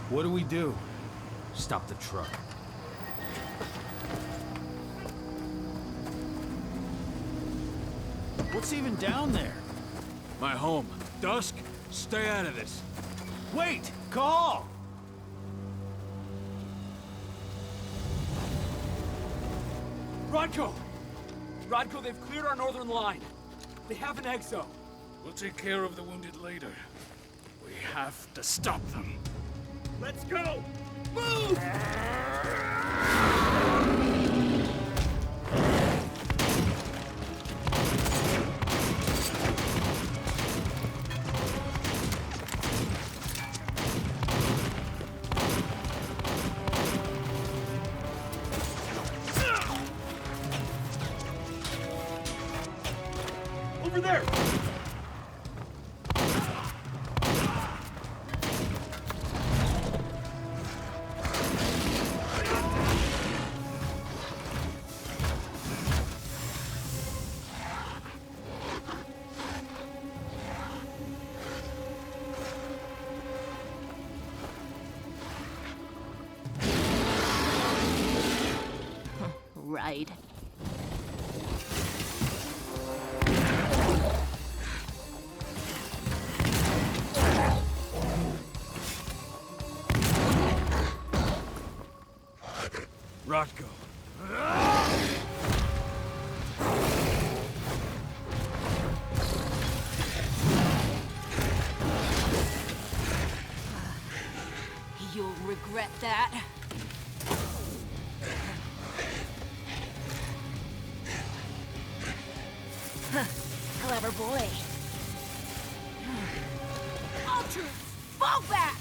What do we do? Stop the truck. What's even down there? My home. Dusk, stay out of this. Wait! Call! Rodko! Rodko, they've cleared our northern line. They have an exo. We'll take care of the wounded later. We have to stop them. Let's go! Move! Over there! Right. Rodko. You'll regret that. Clever boy. Ultra, fall back!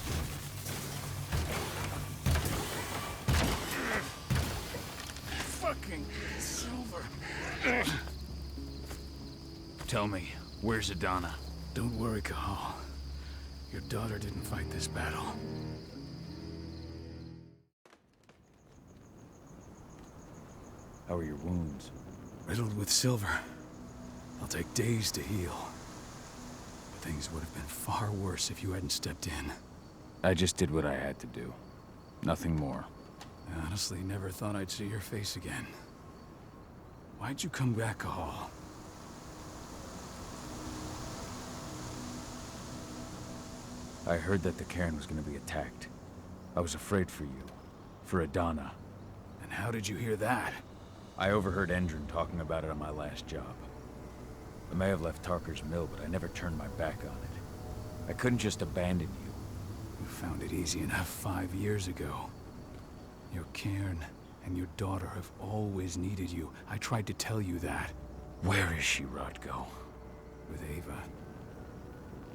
Fucking Silver. Tell me, where's Adana? Don't worry, Cahal. Your daughter didn't fight this battle. How are your wounds? Riddled with silver. They'll take days to heal. But things would have been far worse if you hadn't stepped in. I just did what I had to do. Nothing more. I honestly never thought I'd see your face again. Why'd you come back, Cahal? I heard that the cairn was gonna be attacked. I was afraid for you. For Adana. And how did you hear that? I overheard Endron talking about it on my last job. I may have left Tarker's mill, but I never turned my back on it. I couldn't just abandon you. You found it easy enough 5 years ago. Your cairn and your daughter have always needed you. I tried to tell you that. Where is she, Rodko? With Ava.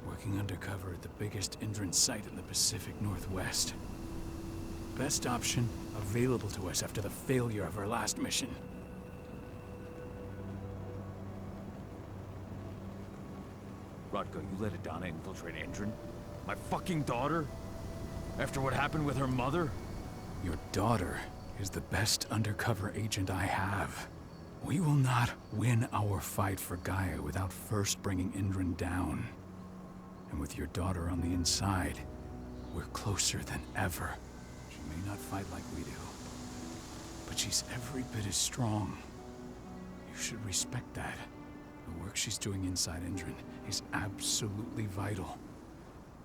Working undercover at the biggest Indran site in the Pacific Northwest. Best option available to us after the failure of our last mission. Rodko, you let Adana infiltrate Endron? My fucking daughter? After what happened with her mother? Your daughter is the best undercover agent I have. We will not win our fight for Gaia without first bringing Indran down. And with your daughter on the inside, we're closer than ever. She may not fight like we do, but she's every bit as strong. You should respect that. The work she's doing inside Indran is absolutely vital.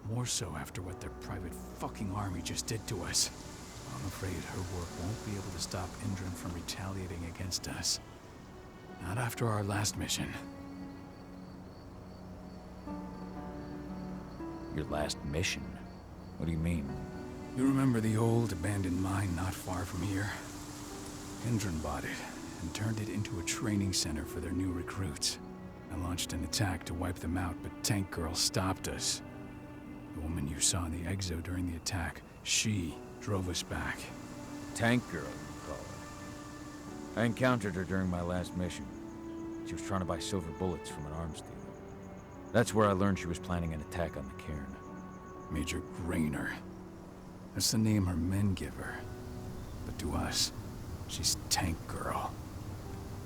More so after what their private fucking army just did to us. I'm afraid her work won't be able to stop Indran from retaliating against us. Not after our last mission. Your last mission? What do you mean? You remember the old abandoned mine not far from here? Indran bought it and turned it into a training center for their new recruits. I launched an attack to wipe them out, but Tank Girl stopped us. The woman you saw in the exo during the attack, she drove us back. Tank Girl, you call her. I encountered her during my last mission. She was trying to buy silver bullets from an arms dealer. That's where I learned she was planning an attack on the cairn. Major Grainer. That's the name her men give her. But to us, she's Tank Girl.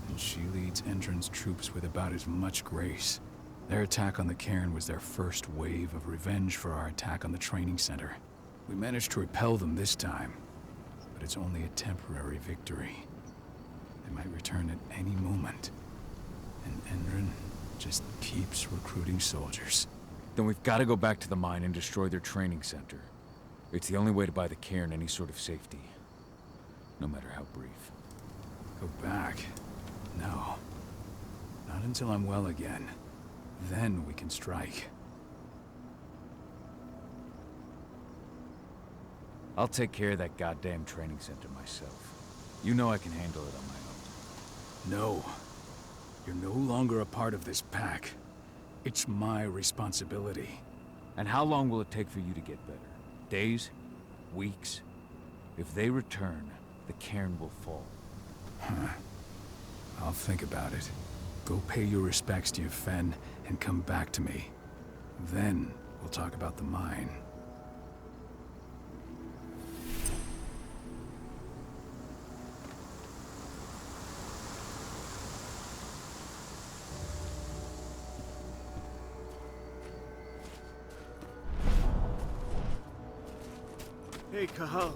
And she leads Endron's troops with about as much grace. Their attack on the cairn was their first wave of revenge for our attack on the training center. We managed to repel them this time, but it's only a temporary victory. They might return at any moment. And Endron just keeps recruiting soldiers. Then we've got to go back to the mine and destroy their training center. It's the only way to buy the cairn any sort of safety. No matter how brief. Go back? No. Not until I'm well again. Then we can strike. I'll take care of that goddamn training center myself. You know I can handle it on my own. No. You're no longer a part of this pack. It's my responsibility. And how long will it take for you to get better? Days? Weeks? If they return, the cairn will fall. Huh. I'll think about it. Go pay your respects to your Fen and come back to me. Then we'll talk about the mine. Hey, Cahal.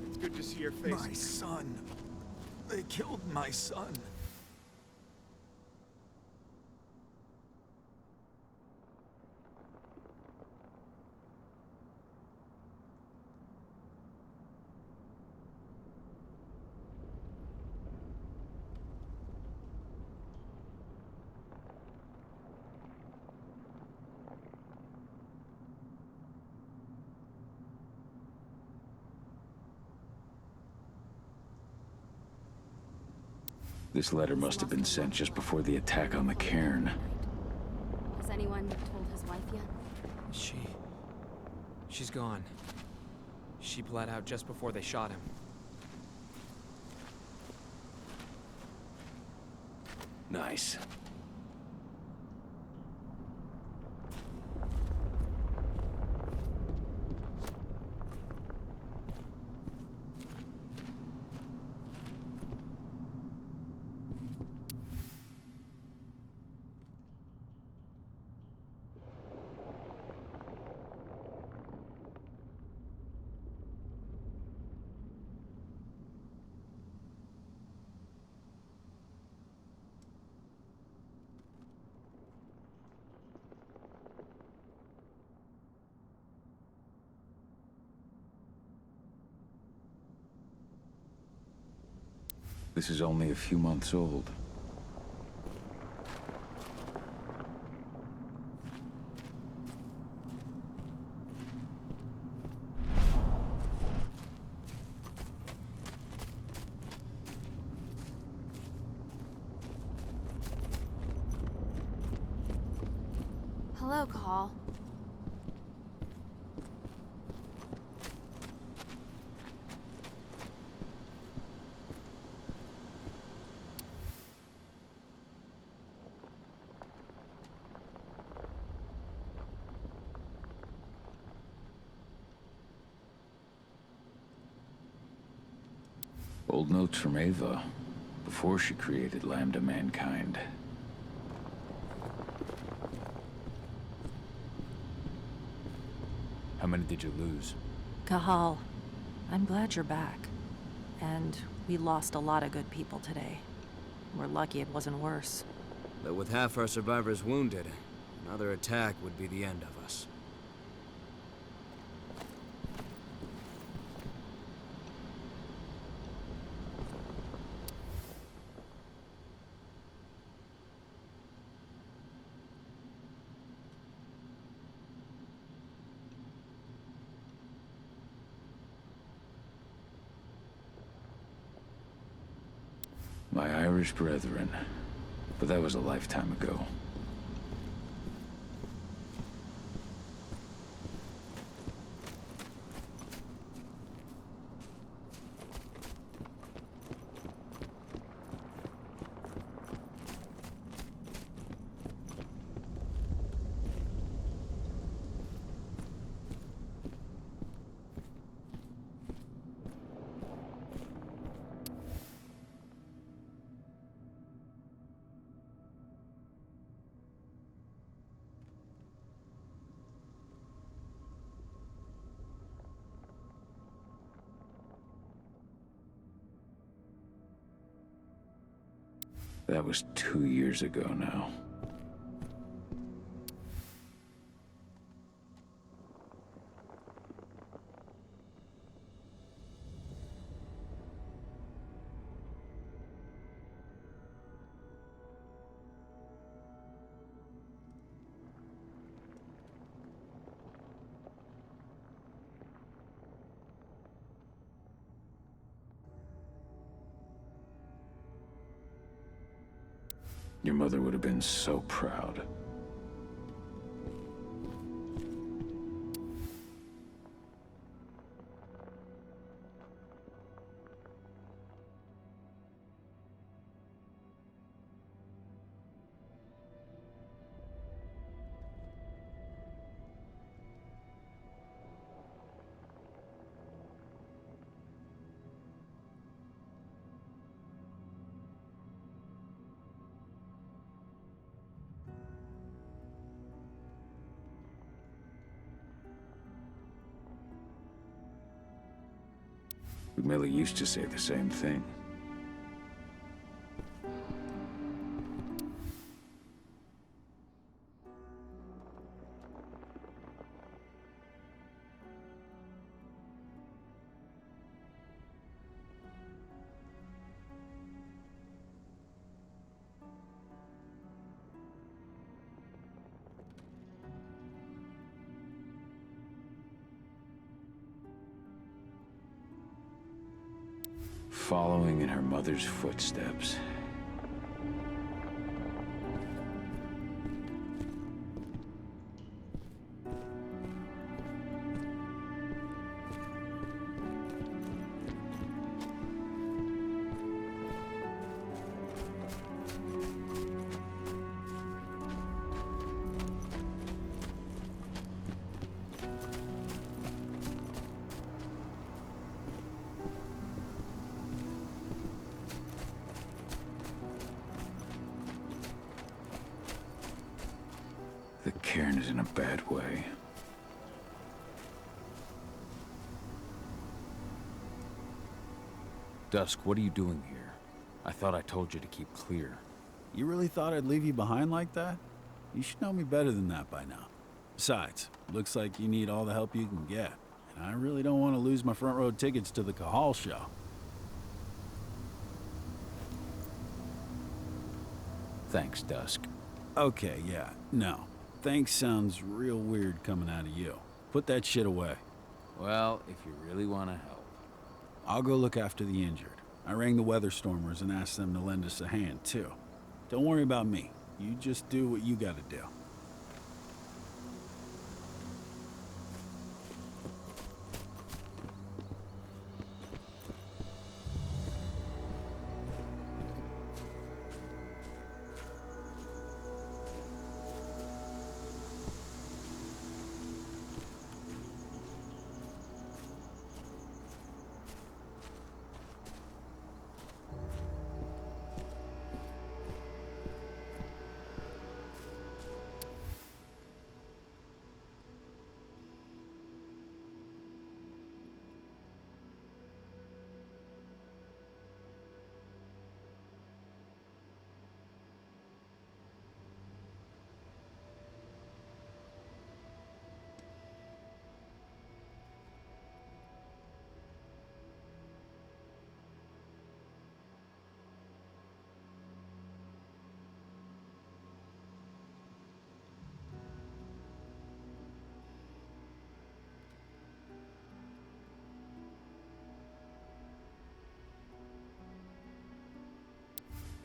It's good to see your face. My son. They killed my son. This letter must have been sent just before the attack on the cairn. Has anyone told his wife yet? She's gone. She bled out just before they shot him. Nice. This is only a few months old. Hello, Call. Old notes from Ava, before she created Lambda Mankind. How many did you lose? Cahal, I'm glad you're back. And we lost a lot of good people today. We're lucky it wasn't worse. But with half our survivors wounded, another attack would be the end of us. My Irish brethren. But that was a lifetime ago. That was 2 years ago now. Your mother would have been so proud. Millie used to say the same thing. Following in her mother's footsteps. The cairn is in a bad way. Dusk, what are you doing here? I thought I told you to keep clear. You really thought I'd leave you behind like that? You should know me better than that by now. Besides, looks like you need all the help you can get. And I really don't want to lose my front row tickets to the Cahal show. Thanks, Dusk. Okay, yeah, no. Thanks sounds real weird coming out of you. Put that shit away. Well, if you really want to help. I'll go look after the injured. I rang the Weatherstormers and asked them to lend us a hand, too. Don't worry about me. You just do what you gotta do.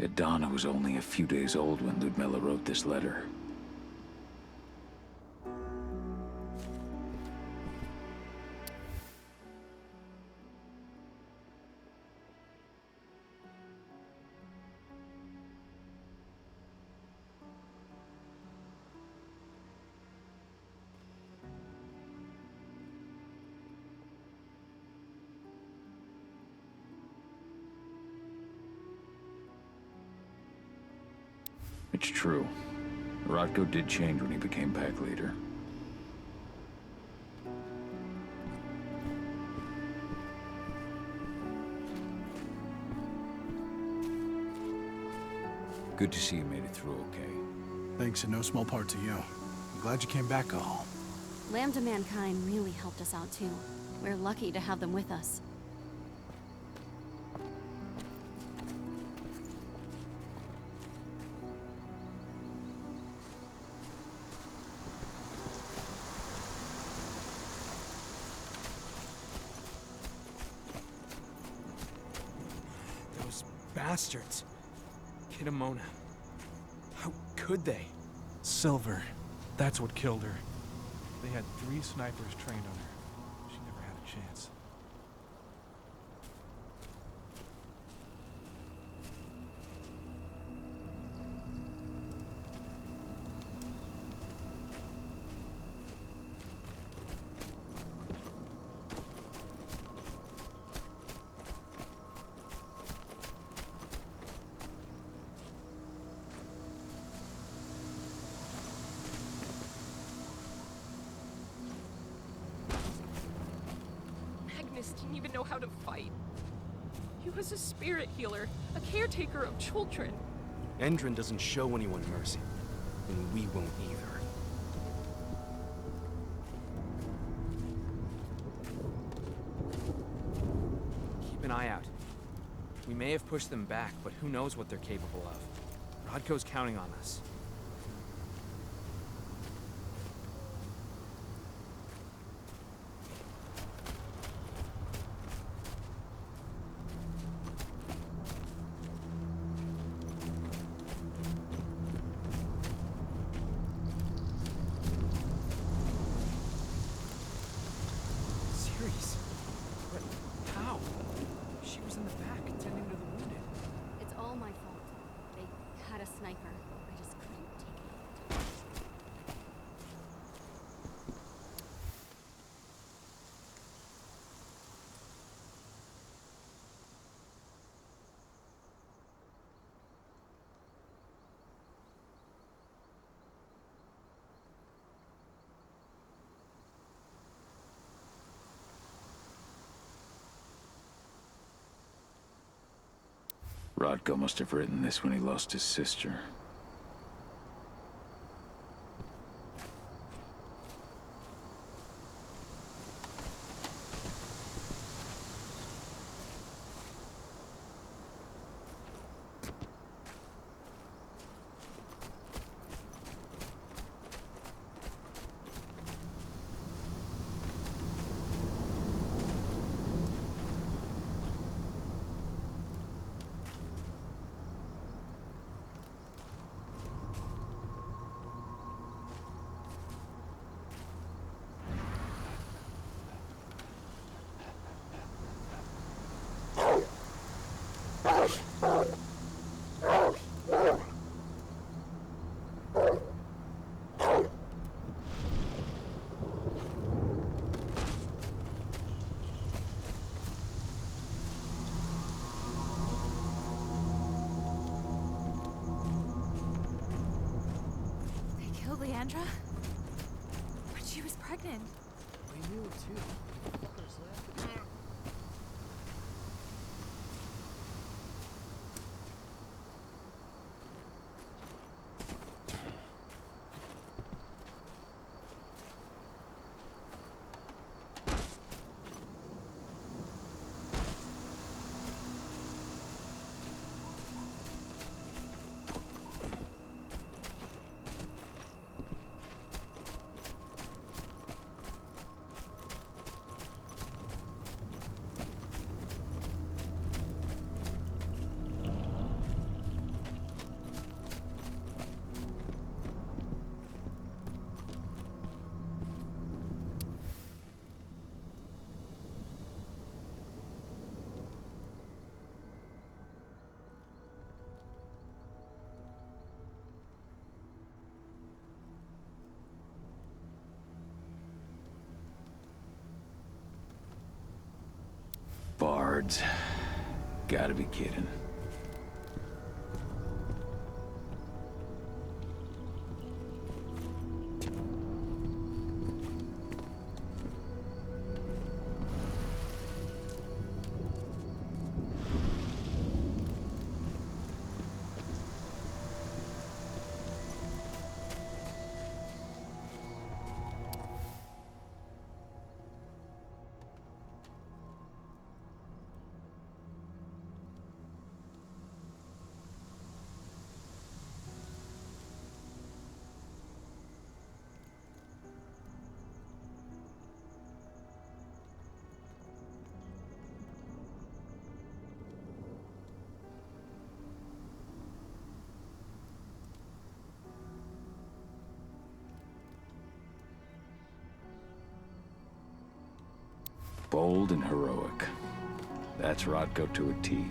Adana was only a few days old when Ludmilla wrote this letter. It's true. Rodko did change when he became pack leader. Good to see you made it through okay. Thanks in no small part to you. I'm glad you came back, Cahal. Lambda Mankind really helped us out too. We're lucky to have them with us. Those bastards. Kitamona. How could they? Silver. That's what killed her. They had 3 snipers trained on her. She never had a chance. Didn't even know how to fight. He was a spirit healer, a caretaker of children. Endron doesn't show anyone mercy, and we won't either. Keep an eye out. We may have pushed them back, but who knows what they're capable of. Rodko's counting on us. Rodko must have written this when he lost his sister. Leandra? But she was pregnant. We knew too. Bards. Gotta be kidding. Bold and heroic. That's Rodko to a T.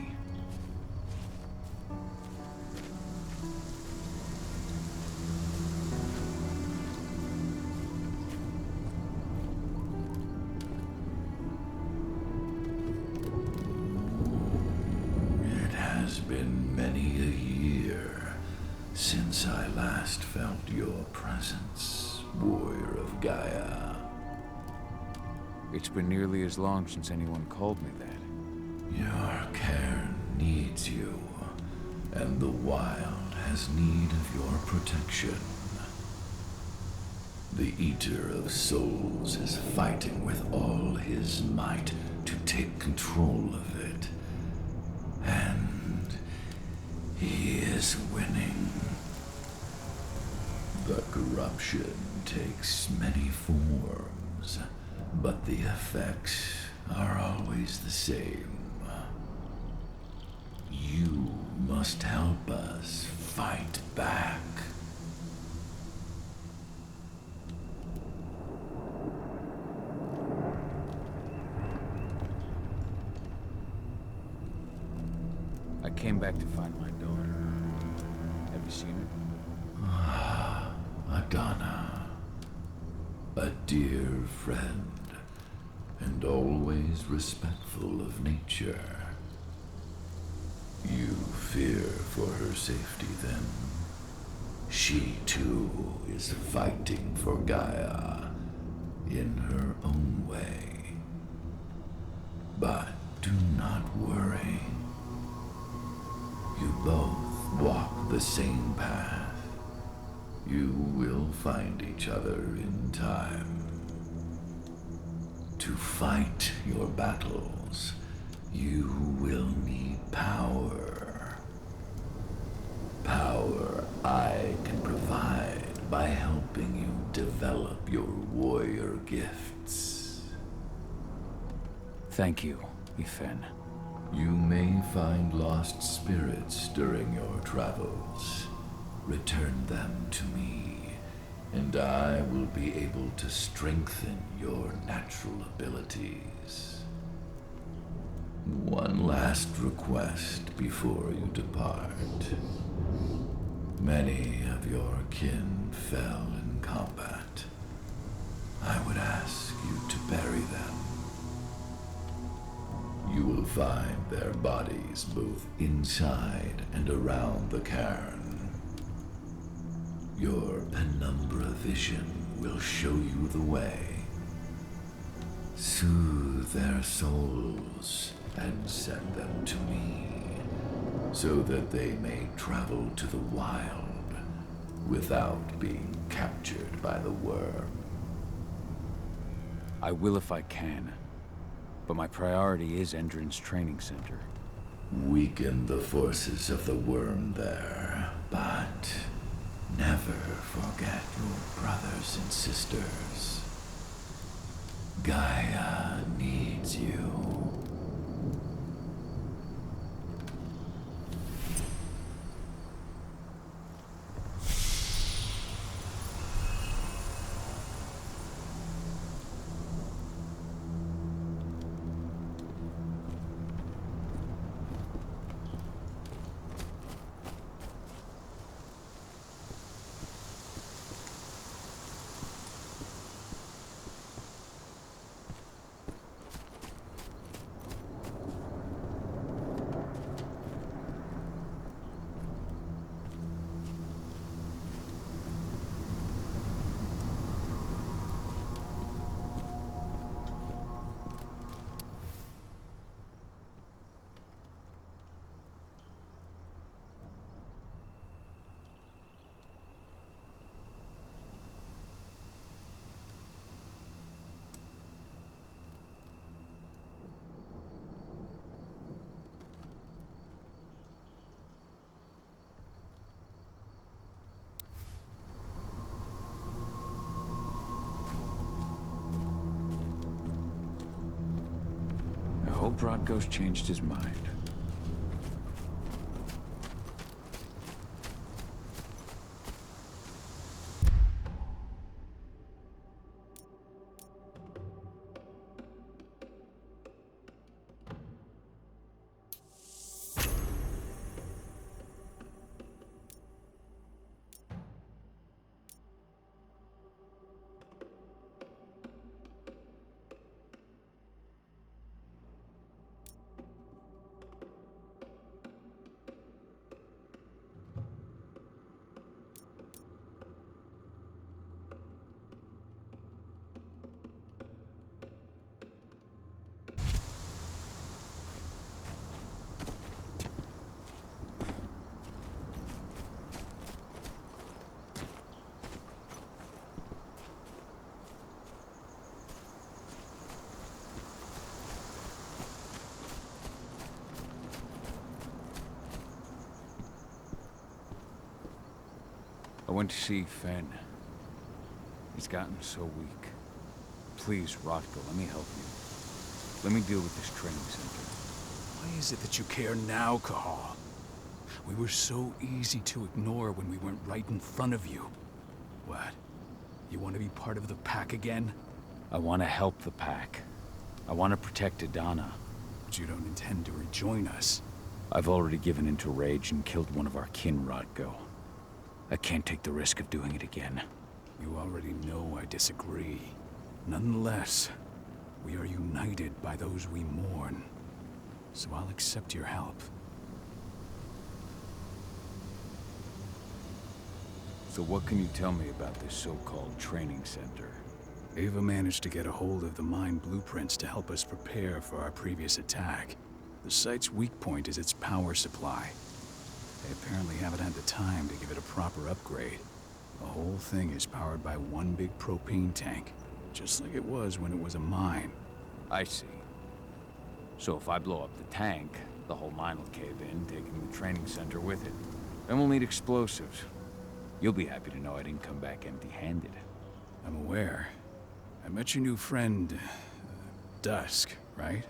It has been many a year since I last felt your presence, warrior of Gaia. It's been nearly as long since anyone called me that. Your cairn needs you, and the wild has need of your protection. The Eater of Souls is fighting with all his might to take control of it. And he is winning. The corruption takes many forms, but the effects are always the same. You must help us fight back. I came back to find my daughter. Have you seen her? Ah, Adana. A dear friend, and always respectful of nature. You fear for her safety, then? She, too, is fighting for Gaia in her own way. But do not worry. You both walk the same path. You will find each other in time. To fight your battles, you will need power. Power I can provide by helping you develop your warrior gifts. Thank you, Ethan. You may find lost spirits during your travels. Return them to me, and I will be able to strengthen your natural abilities. One last request before you depart. Many of your kin fell in combat. I would ask you to bury them. You will find their bodies both inside and around the cairn. Your penumbra vision will show you the way. Soothe their souls and send them to me, so that they may travel to the wild without being captured by the worm. I will if I can. But my priority is Endron's training center. Weaken the forces of the worm there, but never forget your brothers and sisters. Gaia needs you. I hope Rodko's changed his mind. went to see Finn. He's gotten so weak. Please, Rothko, let me help you. Let me deal with this training center. Why is it that you care now, Cahal? We were so easy to ignore when we weren't right in front of you. What? You want to be part of the pack again? I want to help the pack. I want to protect Adana. But you don't intend to rejoin us. I've already given in to rage and killed one of our kin, Rothko. I can't take the risk of doing it again. You already know I disagree. Nonetheless, we are united by those we mourn. So I'll accept your help. So what can you tell me about this so-called training center? Ava managed to get a hold of the mine blueprints to help us prepare for our previous attack. The site's weak point is its power supply. They apparently haven't had the time to give it a proper upgrade. The whole thing is powered by one big propane tank, just like it was when it was a mine. I see. So if I blow up the tank, the whole mine will cave in, taking the training center with it. Then we'll need explosives. You'll be happy to know I didn't come back empty-handed. I'm aware. I met your new friend, Dusk, right?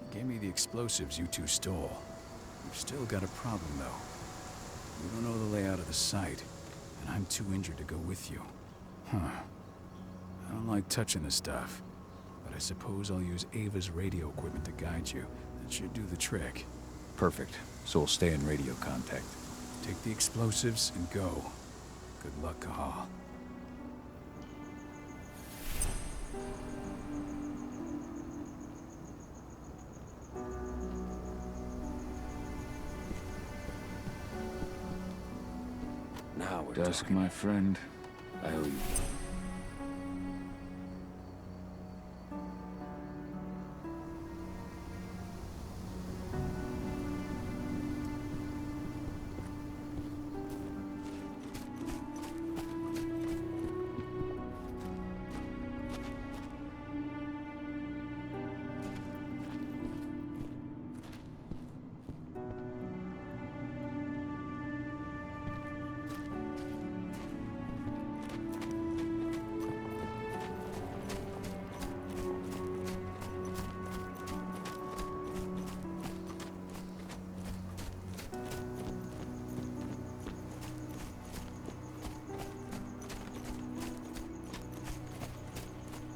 He gave me the explosives you two stole. We've still got a problem, though. We don't know the layout of the site, and I'm too injured to go with you. Huh. I don't like touching the stuff, but I suppose I'll use Ava's radio equipment to guide you. That should do the trick. Perfect. So we'll stay in radio contact. Take the explosives and go. Good luck, Cahal. Now we're Dusk, talking. my friend, I owe you.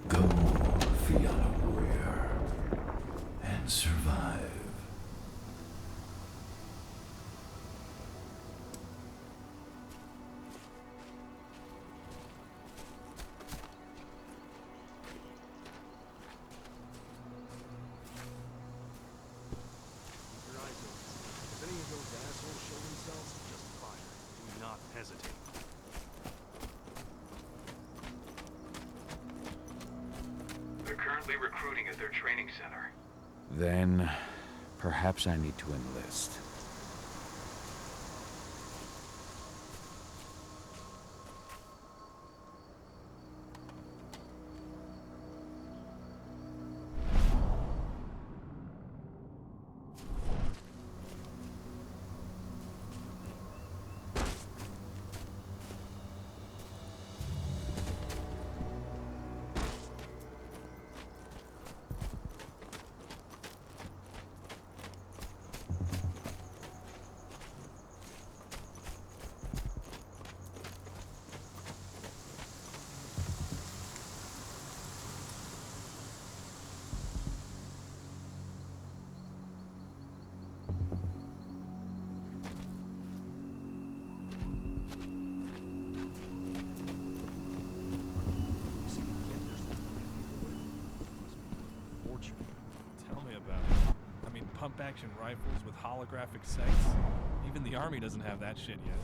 Go, Fianna warrior, and survive. Keep your eyes open. If any of those assholes show themselves, just fire. Do not hesitate. They're currently recruiting at their training center. Then, perhaps I need to enlist. Tell me about it. I mean, pump-action rifles with holographic sights? Even the army doesn't have that shit yet.